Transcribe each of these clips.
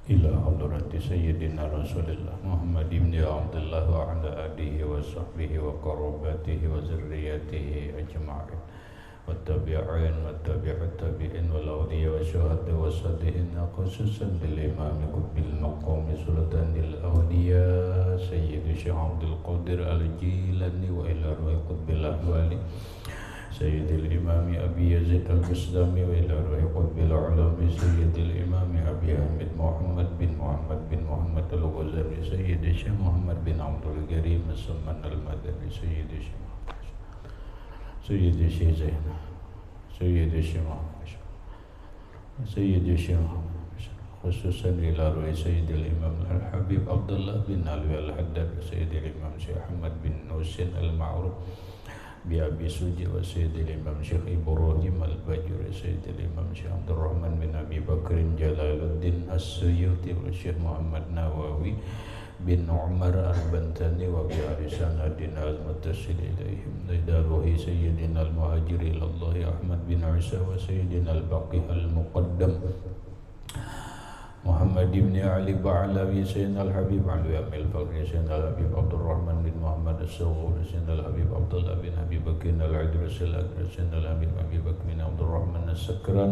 إلى حضرة سيدنا رسول الله محمد بن عبد الله وعلى آله وصحبه وقرابته وذريته أجمعين والتابعين والتابع التابعين والأولياء والشهداء والصالحين خصوصا للإمام قطب المقام سلطان الأولياء سيد الشيخ عبد القادر الجيلاني وإلى روح قطب الأحوال سيد الإمام أبي يزيد البسطامي وإلى روح قطب العلوم سيد الإمام أبي حامد محمد بن محمد الغزالي سيد الشيخ محمد بن عبد الكريم السمان المدني سيد الشيخ زين سيد الشيخ محمد سيد الشيخ خصوصا إلى روح سيد الإمام الحبيب عبد الله بن علوي الحداد سيد الإمام شيخ أحمد بن نوسين المعروف بأبي سوجي وسيد الإمام شيخ إبراهيم الباجوري سيد الإمام شيخ عبد الرحمن بن أبي بكر جلال الدين السيوطي والشيخ محمد نووي بن عمر البنتاني وبأهل سندنا المتصل إليهم إلى روح سيدنا المهاجر إلى الله أحمد بن عيسى وسيدنا الباقي المقدم محمد بن علي بعلوي سيدنا الحبيب علوي أمي الفقري سيدنا الحبيب عبد الرحمن بن محمد الصغور سيدنا الحبيب عبد الله بن أبي بكر العدرس الأكبر سيدنا الحبيب أبي بكر بن عبد الرحمن السكران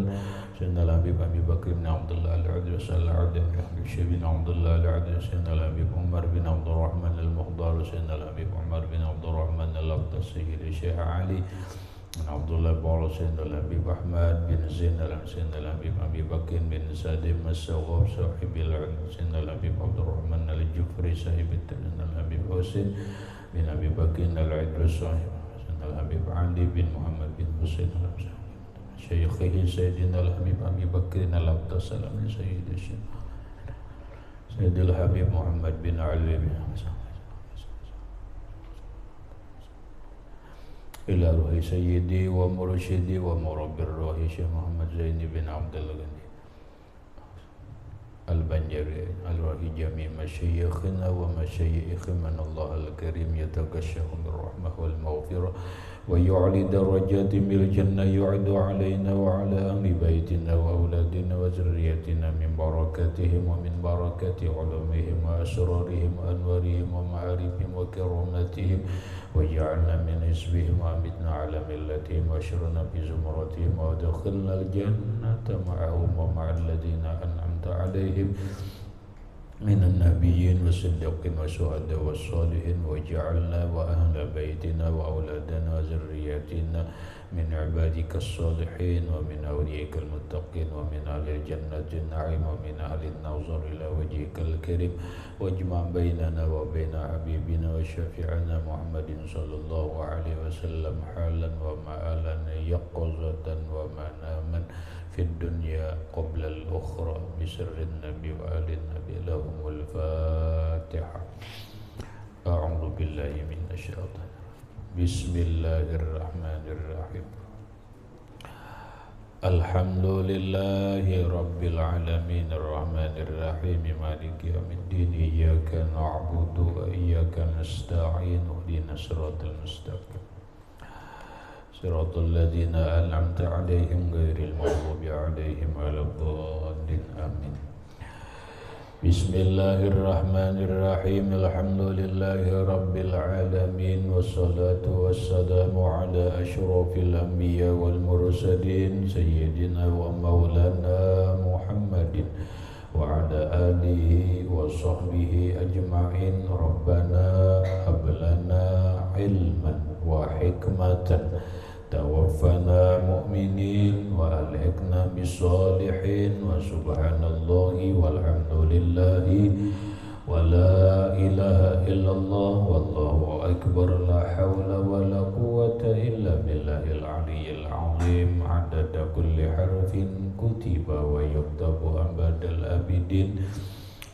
سيدنا الحبيب أبي بكر بن عبد الله العدرس العدل الشيخ بن عبد الله العدرس سيدنا الحبيب عمر بن عبد الرحمن المختار سيدنا الحبيب عمر بن عبد الرحمن الأقدس سيد الشيخ علي بن عبد الله بن سيدنا الحبيب أحمد بن زين سيدنا الحبيب أبي بكر بن سالم السغوب صاحب العلم سيدنا الحبيب عبد الرحمن الجفري صاحب سيدنا الحبيب حسين بن أبي بكر العدرس سيدنا الحبيب علي بن محمد بن حسين شيخه سيدنا الحبيب أبي بكر الأقدس سيد الشيخ سيد الحبيب محمد بن علي بن إلى روح سيدي ومرشدي ومربي الروح شيخ محمد زين بن عبد الغني البنجري الروح جميع مشايخنا ومشايخ من الله الكريم يتغشاهم بالرحمة والمغفرة ويعلي درجات من الجنة يعد علينا وعلى أهل بيتنا وأولادنا وذريتنا من بركاتهم ومن بركات علومهم وأسرارهم وأنوارهم ومعارفهم وكراماتهم وجعلنا من حزبهم وأمتنا على ملتهم واشرنا في زمرتهم وادخلنا الجنة معهم ومع الذين أنعمت عليهم من النبيين والصديقين والشهداء والصالحين وجعلنا وأهل بيتنا وأولادنا وذرياتنا من عبادك الصالحين ومن أوليائك المتقين ومن أهل الجنة النعيم ومن أهل النظر إلى وجهك الكريم واجمع بيننا وبين حبيبنا وشفيعنا محمد صلى الله عليه وسلم حالا ومآلا يقظة ومناما في الدنيا قبل الأخرى بسر النبي وآل النبي لهم الفاتحة. أعوذ بالله من الشيطان بسم الله الرحمن الرحيم. الحمد لله رب العالمين الرحمن الرحيم مالك يوم الدين إياك نعبد وإياك نستعين اهدنا الصراط المستقيم صراط الذين أنعمت عليهم غير المغضوب عليهم ولا الضالين آمين. بسم الله الرحمن الرحيم الحمد لله رب العالمين والصلاة والسلام على أشرف الأنبياء والمرسلين سيدنا ومولانا محمد وعلى آله وصحبه أجمعين. ربنا هب لنا علما وحكمة توفنا مؤمنين وألحقنا بالصالحين وسبحان الله والحمد لله ولا إله إلا الله والله أكبر لا حول ولا قوة إلا بالله العلي العظيم عدد كل حرف كتب ويكتب أبد الآبدين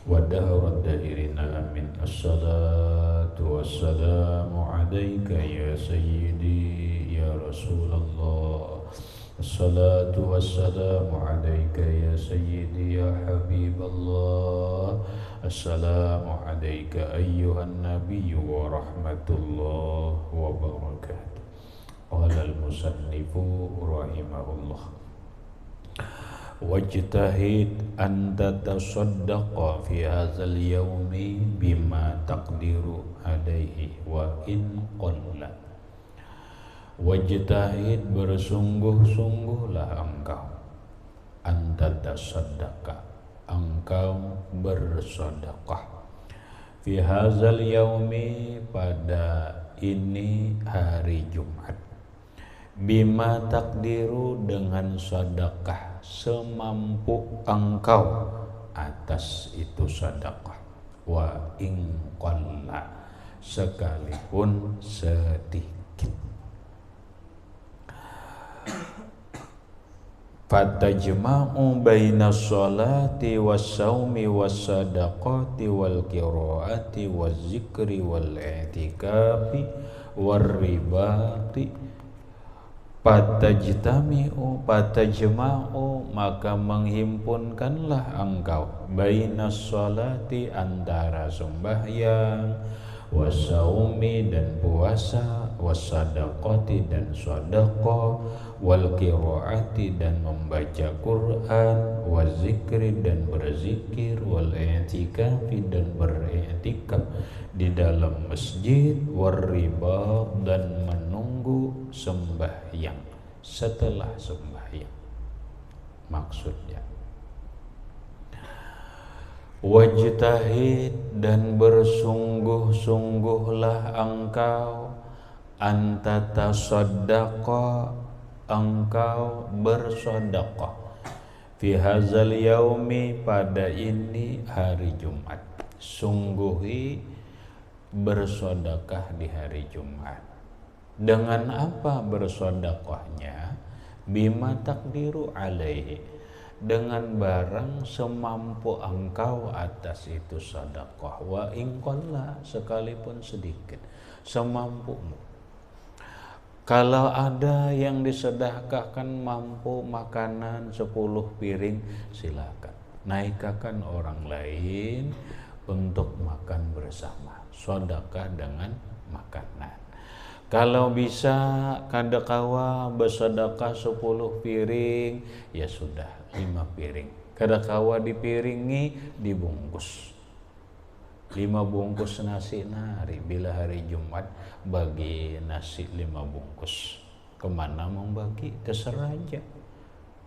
ودهر الدائرين آمين. الصلاة والسلام عليك يا سيدي يا رسول الله. الصلاة والسلام عليك يا سيدي يا حبيب الله. السلام عليك أيها النبي ورحمة الله وبركاته. قال المصنف رحمه الله wajtahid an tatasaddaqa fi hadzal yaumi bima taqdiru alaihi wa in qalla. Wajtahid, bersungguh-sungguhlah engkau, an tatasaddaqa, engkau bersedekah, fi hadzal yaumi, pada ini hari Jumat, bima takdiru, dengan sedekah semampu engkau atas itu sedekah, wa in qalla, sekalipun sedikit. Fatajma'u baina sholati was-saumi was-sadaqati wal-qiraati waz-zikri wal-i'tikafi war-ribati. Fatajma'u, maka menghimpunkanlah engkau, baina sholati, antara sembahyang, was-saumi, dan puasa, was-sadaqati, dan sedekah, wal-qiraati, dan membaca Quran, waz-zikri, dan berzikir, wal-i'tikafi, dan beriktikaf di dalam masjid, war-riba, dan menunggu sembahyang setelah sembahyang. Maksudnya, wajtahid, dan bersungguh-sungguhlah engkau, antata saddaqa, engkau bersedekah, fi hadzal yaumi, pada ini hari Jumat. Sungguhi bersedekah di hari Jumat. Dengan apa bersedekahnya? Bima takdiru alaihi, dengan barang semampu engkau atas itu sedekah, wa in qalla, sekalipun sedikit, semampumu. Kalau ada yang disedekahkan mampu makanan 10 piring, silakan naikkan orang lain untuk makan bersama, sedekah dengan makanan. Kalau bisa kadakawa bersedekah 10 piring, ya sudah 5 piring. Kadakawa dipiringi, dibungkus 5 bungkus nasi nari. Bila hari Jumat bagi nasi 5 bungkus. Kemana membagi? Terserah aja.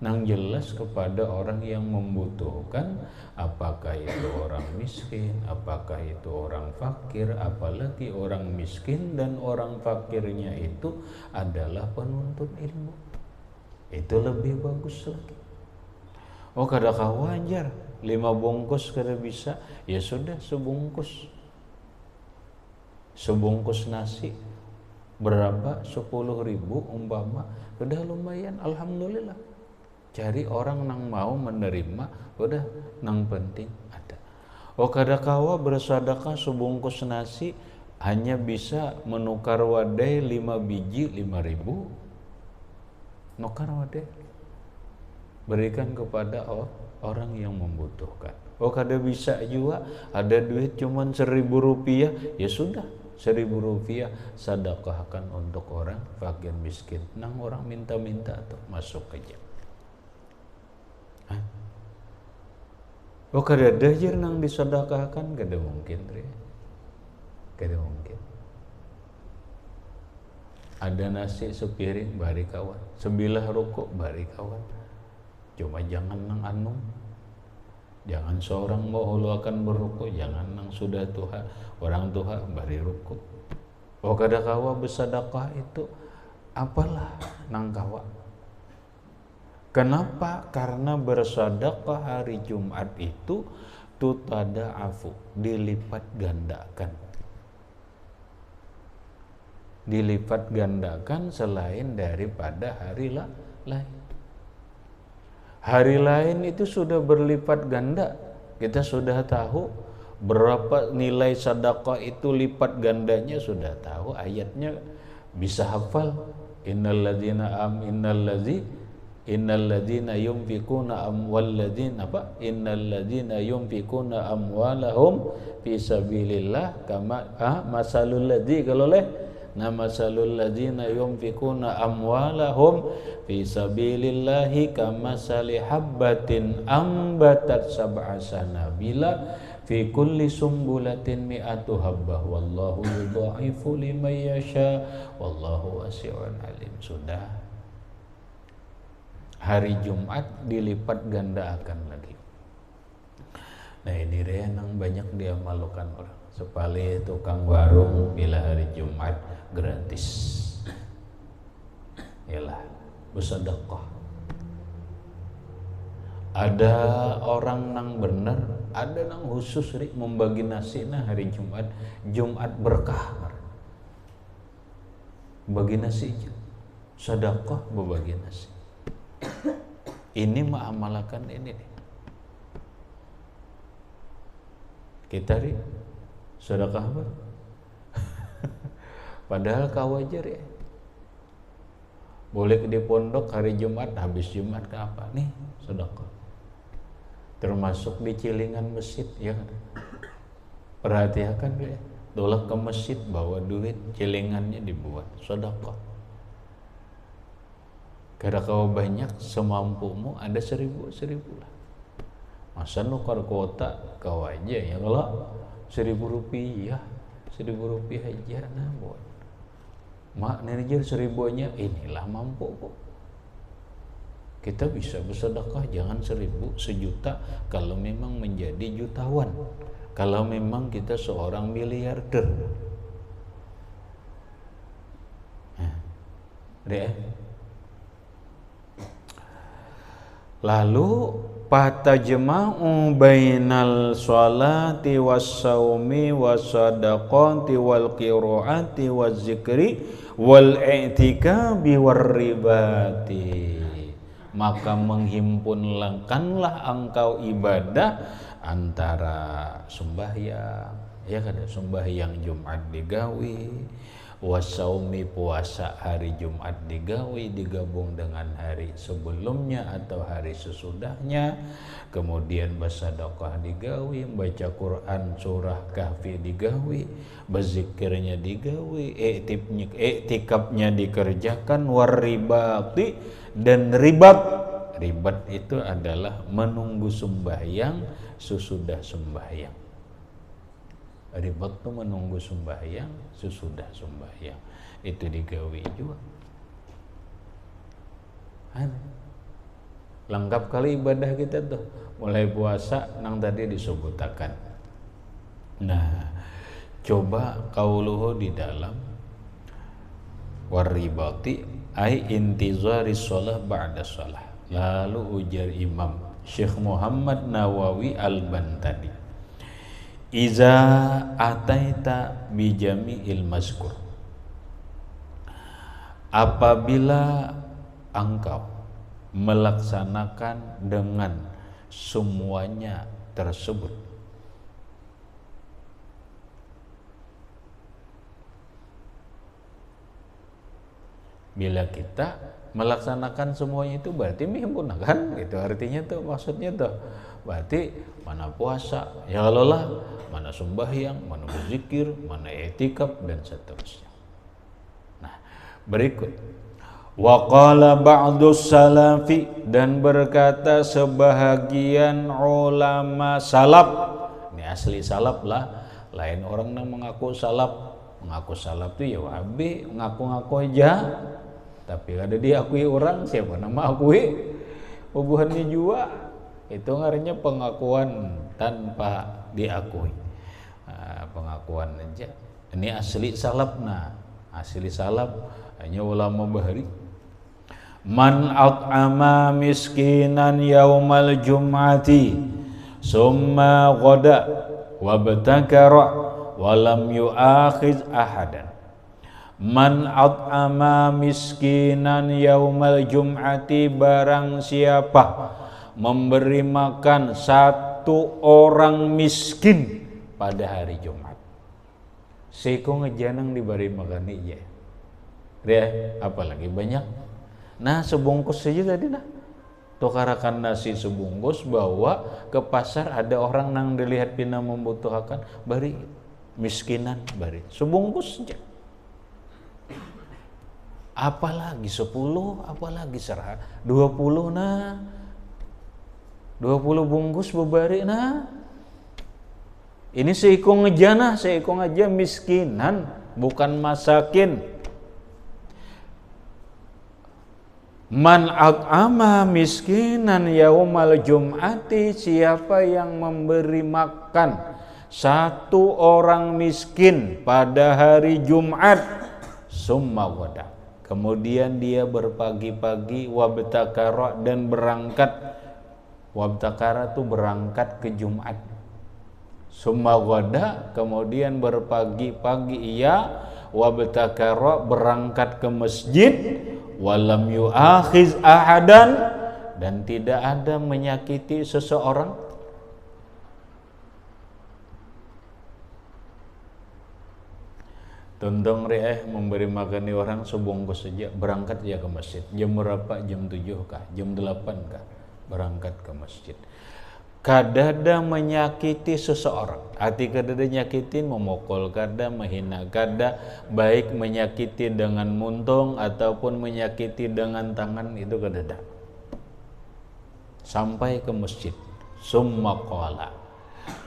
Nang jelas kepada orang yang membutuhkan, apakah itu orang miskin, apakah itu orang fakir, apalagi orang miskin dan orang fakirnya itu adalah penuntut ilmu. Itu lebih bagus lagi. Oh, kadang wajar 5 bungkus kada bisa, ya sudah sebungkus nasi berapa, 10.000 umpama, udah lumayan, alhamdulillah. Cari orang nang mau menerima, udah nang penting ada. Oh, kadakawa bersedekah sebungkus nasi hanya bisa menukar wadai 5 biji 5.000, nukar wadai, berikan kepada orang yang membutuhkan. Oh, kada bisa juga, ada duit cuman 1.000 rupiah, ya sudah 1.000 rupiah sedekahkan untuk orang fakir miskin. Nang orang minta-minta tuh masuk aja. Oh, kada dahir nang disedekahkan, kada mungkin, kada mungkin. Ada nasi sepiring bari kawan, sebilah rokok bari kawan. Cuma jangan nang anum, jangan seorang mau akan berrukuk, jangan nang sudah tuha, orang tuha bari rukuk. Oh, kada kawa bersedekah itu apalah nang kawa. Kenapa? Karena bersedekah hari Jumat itu tutada'afu, dilipat gandakan. Dilipat gandakan selain daripada hari lain. Hari lain itu sudah berlipat ganda. Kita sudah tahu berapa nilai sedekah itu, lipat gandanya sudah tahu, ayatnya bisa hafal. Innalladzina yunfikuna amwalahum fi sabilillah kama masalul ladzi, kalau leh masalul ladzina yunfikuna amwalahum fi sabilillahi kamasali habbatin ambatat sab'a sanabila fi kulli sumbulatin mi'atu habbah wallahu yudha'ifu liman yasha wallahu wasi'un alim. Sudah, hari Jumat dilipat ganda akan lagi. Nah ini deh yang banyak dia malukan orang. Sepali tukang warung bila hari Jumat gratis. Yalah, bersedekah. Ada orang nang bener, ada nang khusus rik membagi nasi nah hari Jumat, Jumat berkah. Bagi nasi aja. Sedekah berbagi nasi. Ini mengamalkan ini nih. Kita ri sedekah apa? Padahal kau wajar ya. Boleh di pondok hari Jumat, habis Jumat ke apa? Nih sedekah. Termasuk di cilingan masjid ya kan. Perhatikan ya. Tolak ke masjid bawa duit, cilingannya dibuat sedekah. Karena kau banyak semampumu ada 1.000 lah. Masa nukar kota kau aja ya kalau 1.000 rupiah 1.000 rupiah aja nah buat mak manajer 1.000-nya inilah mampu kok. Kita bisa bersedekah jangan 1.000, 1.000.000 kalau memang menjadi jutawan, kalau memang kita seorang miliarder. Lalu fatajma'u bainal sholati was-shaumi was-shadaqati wal qiraati waz-zikri wal i'tikafi war-ribati. Maka menghimpunkanlah engkau ibadah antara sembahyang, ya kan, sembahyang Jumat digawi, wasaumi puasa hari Jumat digawi digabung dengan hari sebelumnya atau hari sesudahnya, kemudian bersedekah digawi, baca Quran surah Kahfi digawi, berzikirnya digawi, iktikafnya dikerjakan, waribati dan ribat. Ribat itu adalah menunggu sembahyang sesudah sembahyang. Ribat itu menunggu sembahyang sesudah sembahyang, itu digawi juga. Lengkap kali ibadah kita tuh, mulai puasa nang tadi disebutakan. Nah, coba kauluhu di dalam waribati ai intizari shalah ba'da shalah. Lalu ujar Imam Syekh Muhammad Nawawi Al-Bantani, iza ataita bijami'il mazkur, apabila engkau melaksanakan dengan semuanya tersebut, bila kita melaksanakan semuanya itu berarti menggunakan, itu artinya tuh, maksudnya tuh berarti mana puasa ya Allah, mana sembahyang, mana berzikir, mana i'tikaf dan seterusnya. Nah, berikut wa qala ba'dus salafi, dan berkata sebahagian ulama salaf. Ini asli salaf lah, lain orang yang mengaku salaf. Mengaku salaf itu ya wahabi, ngaku-ngaku aja, tapi ada diakui orang, siapa nama akui hubungannya juga, itu ngarinya pengakuan tanpa diakui. Pengakuan aja. Ini asli salaf. Nah, asli salaf hanya ulama bahari. Man at'ama miskinan yaumal jum'ati summa ghada wabtakara walam yu'akhiz ahadan. Man at'ama miskinan yaumal jum'ati, barang siapa memberi makan satu orang miskin pada hari Jumat. Seko ngejanang diberi makan iya. Dia apalagi banyak. Nah, sebungkus saja tadi nah. Tukarakan nasi sebungkus, bawa ke pasar, ada orang nang dilihat pina membutuhkan, bari miskinan bari sebungkus saja. apalagi 10, apalagi 100, 20 nah. 20 bungkus bebari nah. Ini seikung aja miskinan, bukan masakin. Man at'ama miskinan yaumal jum'ati, siapa yang memberi makan satu orang miskin pada hari Jumat, summa wada, kemudian dia berpagi-pagi, wabtakara, dan berangkat. Wabtakara itu berangkat ke Jumat. Summa wada, kemudian berpagi-pagi ia, wabtakara, berangkat ke masjid, walam yu'akhiz ahadan, dan tidak ada menyakiti seseorang. Tundong memberi makan orang sebungkus saja, berangkat ya ke masjid. Jam berapa? Jam 7 kah? Jam 8 kah? Berangkat ke masjid. Kadada menyakiti seseorang, arti kadada nyakitin, memukul, kada menghina, kada baik menyakiti dengan muntung ataupun menyakiti dengan tangan, itu kadada. Sampai ke masjid, summa qala,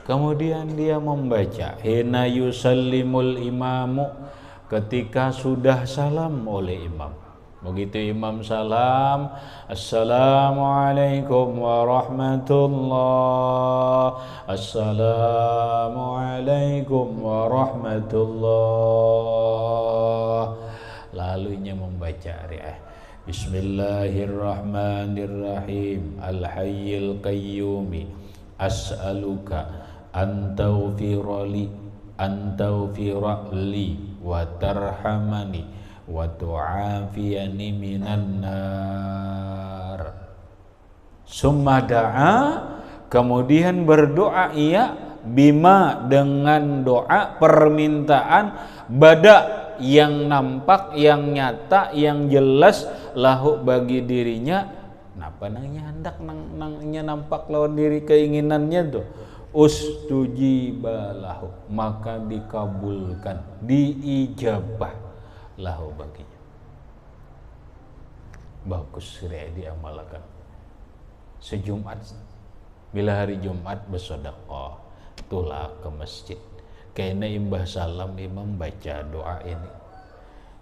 kemudian dia membaca, hina yusallimul imamu, ketika sudah salam oleh imam. Begitu imam salam, assalamualaikum warahmatullah, assalamualaikum warahmatullah, lalunya membaca bismillahirrahmanirrahim, al-hayyil qayyumi, as'aluka antaghfirali wa tarhamani wa tu'afiyani minan nar. Summa da'a, kemudian berdoa ia, bima, dengan doa permintaan, bada, yang nampak, yang nyata, yang jelas, lahu, bagi dirinya. Napa nangnya hendak nangnya nampak lawan diri keinginannya tuh, ustujibalahu, maka dikabulkan, diijabah lahu baginya. Bagus diamalkan. Sejumat, bila hari Jumat bersedekah, tulah ke masjid. Kayaknya imbah salam imam baca doa ini.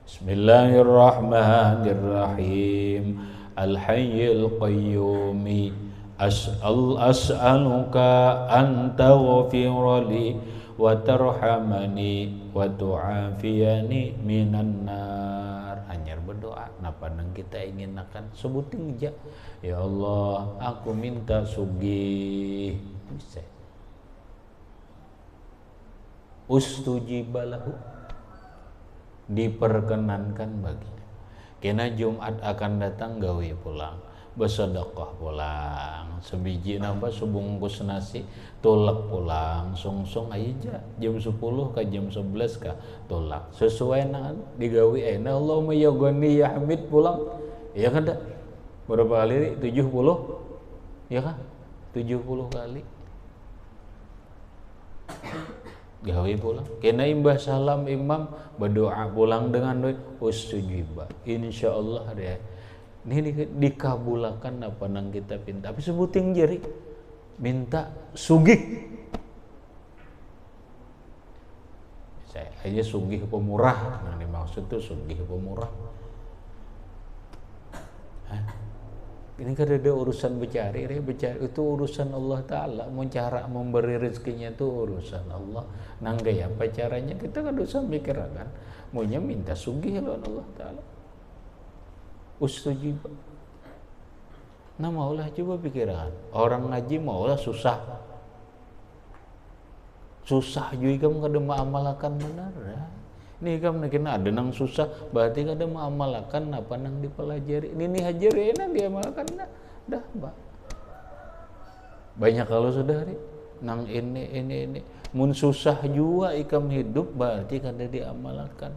Bismillahirrahmanirrahim. Al-hayyil qayyumi, as'aluka an taghfirali wa tarhamani wa tu'afiyani minan nar. Anyar berdoa, napa nang kita ingin akan sebutin aja, ya Allah, aku minta sugih, bisa ustujibalahu, diperkenankan baginya. Kena Jumat akan datang gawe pulang, bersedekah pulang, sebiji nambah sebungkus nasi, tolak pulang, sungsung aja jam 10 ke jam 11 ke tolak, sesuai dengan digawe enak. Allahumma ya ghani ya hamid pulang, ya kan dah berapa kali? 70, ya kan? 70 kali gawe pulang. Kena imbah salam imam, berdoa pulang dengan doa ustujiba, insyaallah dia ini dikabulkan apa nang kita pinta. Tapi sebutin jari minta sugih, saya aja sugih pemurah. Nah dimaksud tuh sugih pemurah. Ini kan ada urusan bercari itu urusan Allah Ta'ala. Mau cara memberi rezekinya itu urusan Allah. Nang gaya apa caranya kita kan usah mikir kan. Maunya minta sugih lawan Allah Ta'ala. Ustujib. Nah maulah coba pikiran. Orang ngaji maulah susah. Susah juga kamu kada mengamalkan benar ya. Ini kamu kena ada nang susah, berarti kada mengamalkan apa nang dipelajari. Ini hajar ya nang diamalkan dah mbak. Banyak kalau sudah hari nang ini mun susah juga ikam hidup, berarti kada diamalkan.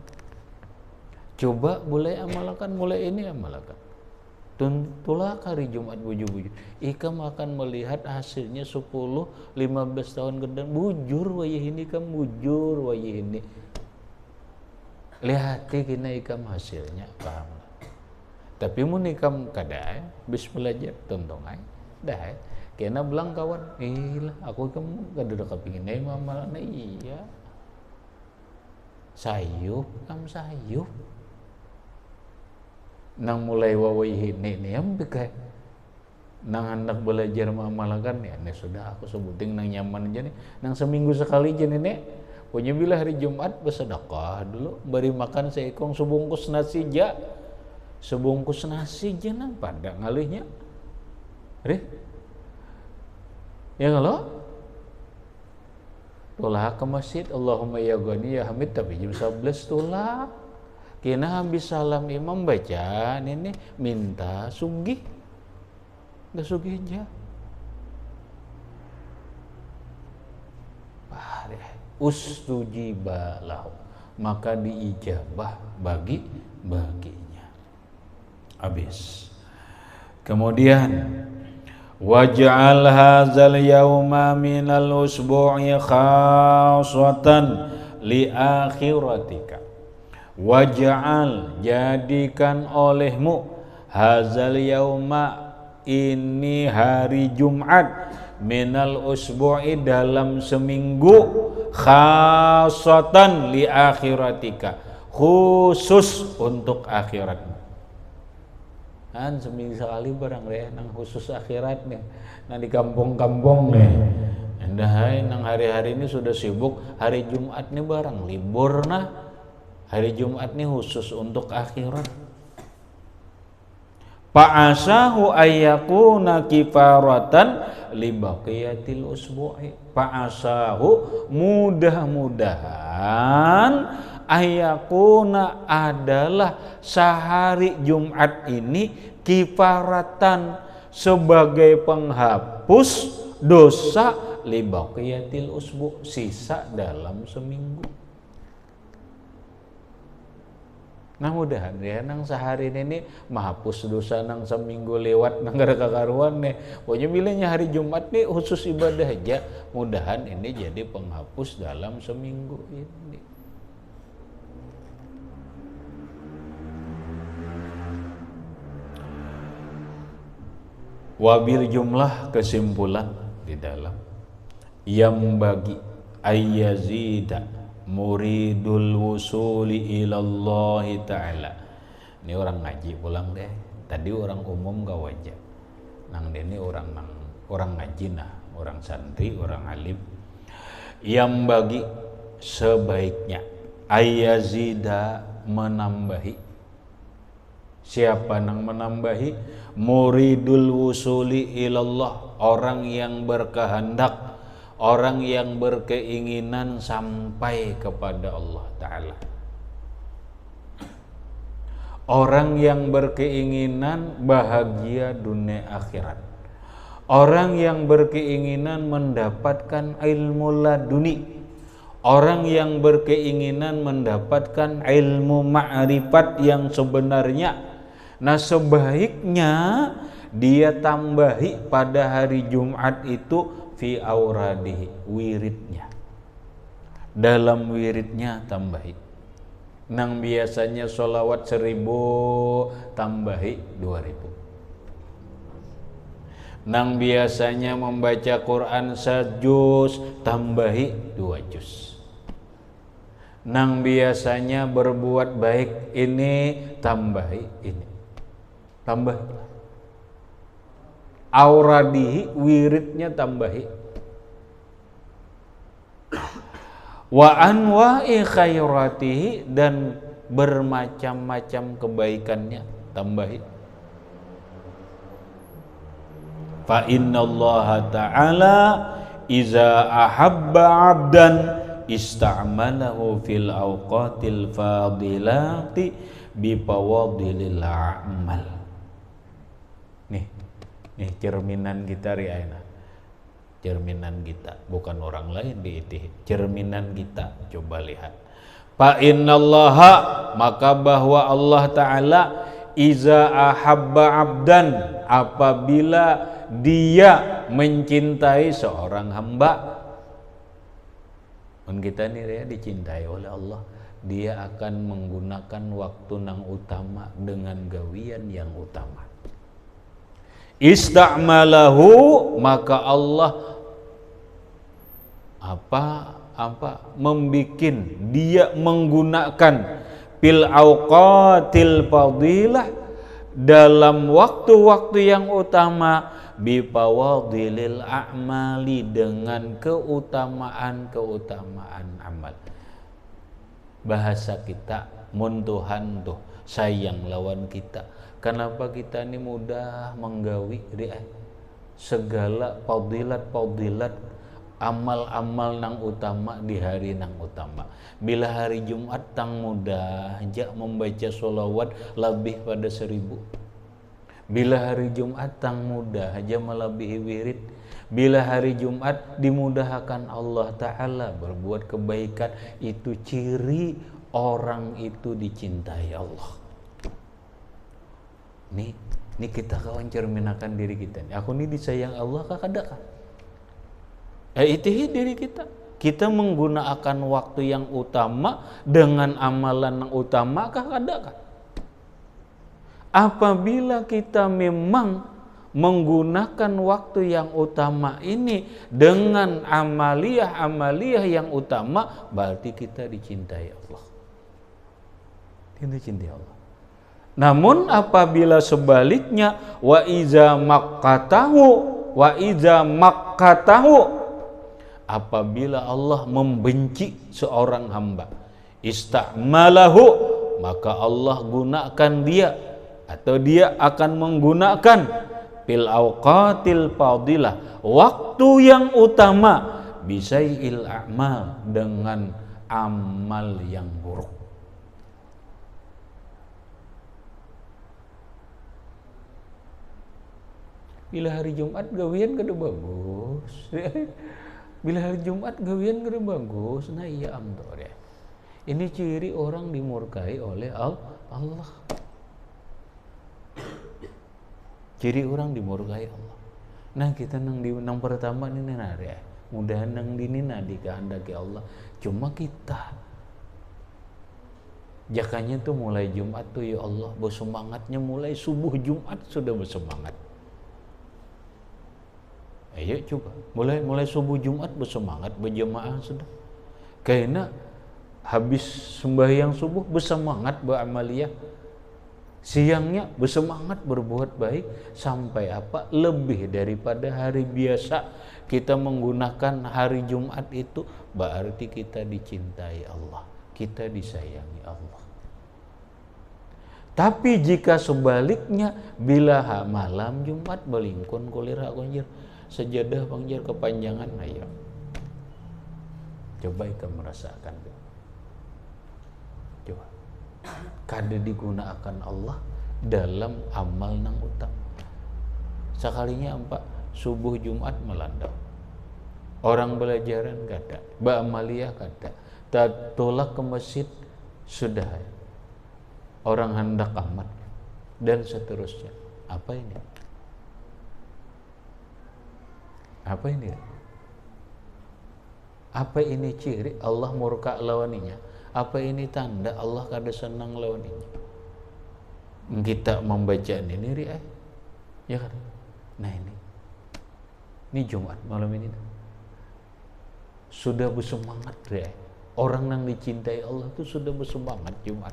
Coba mulai amalkan, mulai ini amalkan. Tentulah hari Jumat buju-buju ikam akan melihat hasilnya 10-15 tahun ke depan. Bujur wayah ini kam, bujur wayah ini. Lihati kena ikam hasilnya, paham? Tapi mun nikam kada bis belajar tontong ai dah kena bilang kawan lah aku kamu kada kepingin ai mamalana iya sayup nang mulai wawai ini ambil kayak nang hendak belajar mamalakan ya nih sudah aku sebutin nang nyaman aja nih nang seminggu sekali aja nih punya bila hari Jumat bersedekah dulu beri makan seekong sebungkus nasi nang pada ngalihnya ya kalau tulah ke masjid Allahumma ya Ghani ya Hamid tapi jam 11 tulah kena habis salam imam baca ini minta sugih gak sugih aja ustujiba lahu maka diijabah baginya habis kemudian waj'al hadzal yauma minal usbu'i khassatan li akhiratika waj'al jadikan olehmu hadzal yauma ini hari Jumat minal usbu'i dalam seminggu khassatan li akhiratika khusus untuk akhiratmu kan seminggu sekali barang deh nang khusus akhirat nih nang di kampung-kampung nih endahai nang hari-hari ini sudah sibuk hari Jumat nih barang libur nah hari Jumat nih khusus untuk akhirat fa'asahu ayyakuna kifaratan li baqiyatil usbu'i fa'asahu mudah-mudahan ayakuna adalah sehari Jumat ini kifaratan sebagai penghapus dosa li baqiyatil usbu sisa dalam seminggu. Nah mudahan ya nang sehari ini menghapus dosa nang seminggu lewat nang gara kakaruan nih. Pokoknya bilangnya hari Jumat nih khusus ibadah aja. Mudahan ini jadi penghapus dalam seminggu ini. Wabil jumlah kesimpulan di dalam yang bagi ayyazida muridul wusuli ilallahi ta'ala. Ini orang ngaji pulang deh. Tadi orang umum gak wajah. Nang ini orang ngaji nah, orang santri, orang alim. Yang bagi sebaiknya ayyazida menambahi. Siapa nang menambahi? Muridul wusuli ilallah, orang yang berkehendak, orang yang berkeinginan sampai kepada Allah Ta'ala. Orang yang berkeinginan bahagia dunia akhirat. Orang yang berkeinginan mendapatkan ilmu laduni. Orang yang berkeinginan mendapatkan ilmu ma'rifat yang sebenarnya. Nah sebaiknya dia tambahi pada hari Jumat itu fi auradihi, wiridnya. Dalam wiridnya tambahi. Nang biasanya sholawat 1000 tambahi 2000. Nang biasanya membaca Quran 1 juz tambahi 2 juz. Nang biasanya berbuat baik ini tambahi ini. Tambah auradihi, wiridnya tambahi. Wa anwa'i khairatihi, dan bermacam-macam kebaikannya tambahi. Fa innallaha ta'ala iza ahabba 'abdan ista'malahu fil awqatil fadilati bipawadilil a'mal. Nih cerminan kita riayana. Cerminan kita, bukan orang lain diitih. Cerminan kita, coba lihat. Fa innallaha, maka bahwa Allah Ta'ala iza ahabba abdan, apabila dia mencintai seorang hamba. Dan kita ini ya dicintai oleh Allah. dia akan menggunakan waktu nang utama dengan gawian yang utama. Ista'malahu, maka Allah membikin dia menggunakan fil awqatil fadilah, dalam waktu-waktu yang utama, bipawadilil a'mali, dengan keutamaan amal. Bahasa kita, mun Tuhan tuh sayang lawan kita. Kenapa kita ini mudah menggawi segala fadilat amal-amal nang utama di hari nang utama. Bila hari Jumat tang mudah aja membaca sholawat lebih pada 1000. Bila hari Jumat tang mudah aja melebihi wirid. Bila hari Jumat dimudahkan Allah Ta'ala berbuat kebaikan, itu ciri orang itu dicintai Allah. Nih kita kawan cerminakan diri kita. Aku ini disayang Allah kah kada kah? Itu diri kita. Kita menggunakan waktu yang utama dengan amalan yang utama kah kada kah? Apabila kita memang menggunakan waktu yang utama ini dengan amaliyah yang utama, berarti kita dicintai Allah. Kita dicintai Allah. Namun apabila sebaliknya, wa iza makkatahu, apabila Allah membenci seorang hamba, ista'malahu, maka Allah gunakan dia, atau dia akan menggunakan fil awqatil fadilah, waktu yang utama, bisai'il a'mal, dengan amal yang buruk. Bila hari Jumat gawian kada bagus. Bila hari Jumat gawian kada bagus, nah iya amdor ya. Ini ciri orang dimurkai oleh Allah. Ciri orang dimurkai Allah. Nah kita nang pertama ini nari ya. Mudah nang dini nadi kehendaki Allah. Cuma kita jakanya tuh mulai Jumat tuh ya Allah bersemangatnya mulai subuh Jumat sudah bersemangat. Ayo coba mulai subuh Jumat bersemangat berjemaah sudah. Karena habis sembahyang subuh bersemangat beramaliyah. Siangnya bersemangat berbuat baik, sampai lebih daripada hari biasa kita menggunakan hari Jumat itu, berarti kita dicintai Allah, kita disayangi Allah. Tapi jika sebaliknya, bila malam Jumat belingkon kulira konjir sejadah pangjir kepanjangan, ayo coba kita merasakan. Coba kada digunakan Allah dalam amal nang utama. Sekalinya subuh Jumat melandau, orang belajaran kada, ba'amaliyah kada, tolak ke masjid sudah, orang hendak amat, dan seterusnya. Apa ini? Apa ini? Apa ini ciri Allah murka lawaninya? Apa ini tanda Allah kada senang lawaninya? Kita membaca ini ya kan? Nah ini Jumat malam ini sudah bersemangat ya. Orang yang dicintai Allah itu sudah bersemangat Jumat.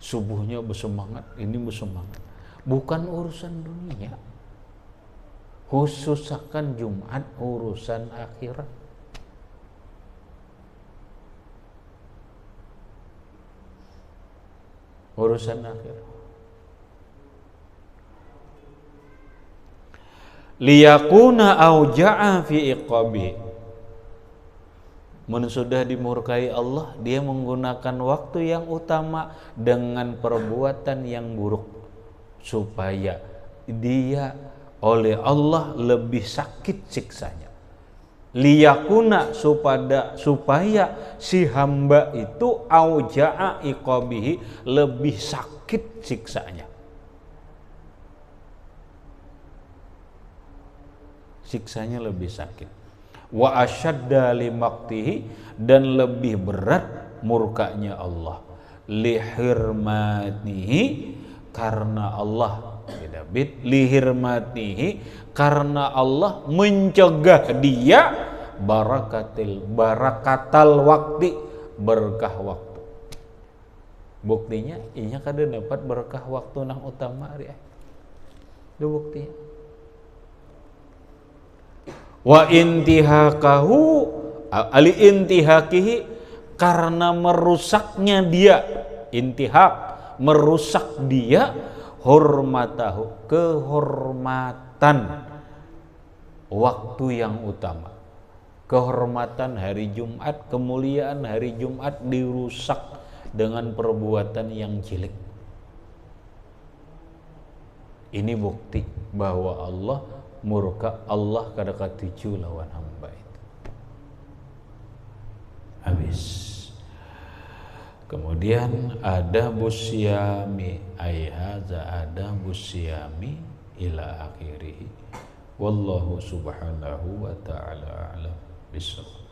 Subuhnya bersemangat, ini bersemangat. Bukan urusan dunia. Khusus akan Jumat urusan akhirat. Urusan akhirat. Liyakuna auja'a fi iqabi. Mun sudah dimurkai Allah, dia menggunakan waktu yang utama dengan perbuatan yang buruk supaya dia oleh Allah lebih sakit siksanya. Liyakuna supaya si hamba itu auja'a iqabihi, lebih sakit siksanya. Siksanya lebih sakit. wa asyadda limaktihi, dan lebih berat murkanya Allah, lihirmatihi, karena Allah lihirmatihi, karena Allah mencegah dia barakatal waktu, berkah waktu. Buktinya inya kada dapat berkah waktu nang utama ari. Itu buktinya. Wa intihakahu ali intihakihi, karena merusaknya dia, intihak merusak dia, hurmatahu, kehormatan waktu yang utama, kehormatan hari Jumat, kemuliaan hari Jumat dirusak dengan perbuatan yang jelek. Ini bukti bahwa Allah murka, Allah kada katuju lawan hamba itu. Habis. Kemudian ada busyami, hadza ada busyami ila akhirih. Wallahu subhanahu wa ta'ala a'lam bissawab.